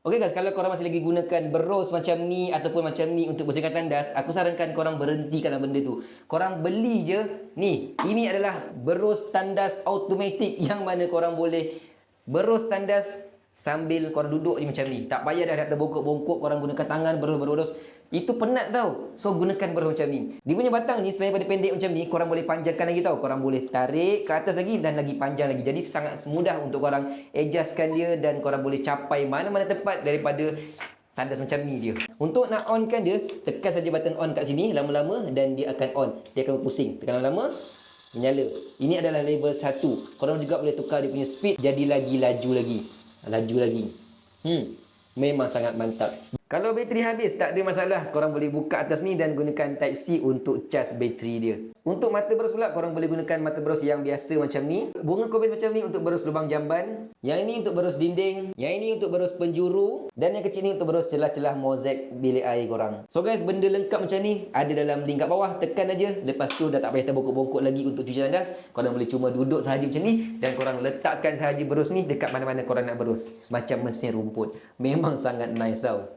Okey guys, kalau korang masih lagi gunakan berus macam ni ataupun macam ni untuk bersihkan tandas, aku sarankan korang berhentikanlah benda tu. Korang beli je. Ni, ini adalah berus tandas automatik yang mana korang boleh berus tandas sambil korang duduk je macam ni. Tak payah dah terbongkok-bongkok korang gunakan tangan berus-berus. Itu penat tau. So gunakan berus macam ni. Dia punya batang ni selain pada pendek macam ni, korang boleh panjangkan lagi tau. Korang boleh tarik ke atas lagi dan lagi panjang lagi. Jadi sangat mudah untuk korang adjustkan dia dan korang boleh capai mana-mana tempat daripada tandas macam ni je. Untuk nak onkan dia, tekan saja button on kat sini lama-lama dan dia akan on. Dia akan berpusing. Tekan lama-lama, menyala. Ini adalah level 1. Korang juga boleh tukar dia punya speed jadi lagi laju lagi. Laju lagi. Memang sangat mantap. Kalau bateri habis, tak ada masalah. Korang boleh buka atas ni dan gunakan Type-C untuk cas bateri dia. Untuk mata berus pula, korang boleh gunakan mata berus yang biasa macam ni. Bunga kobis macam ni untuk berus lubang jamban. Yang ini untuk berus dinding. Yang ini untuk berus penjuru. Dan yang kecil ni untuk berus celah-celah mozaik bilik air korang. So guys, benda lengkap macam ni ada dalam link kat bawah. Tekan aja. Lepas tu dah tak payah terbongkok-bongkok lagi untuk cuci tandas. Korang boleh cuma duduk sahaja macam ni. Dan korang letakkan sahaja berus ni dekat mana-mana korang nak berus. Macam mesin rumput. Memang sangat nice tau.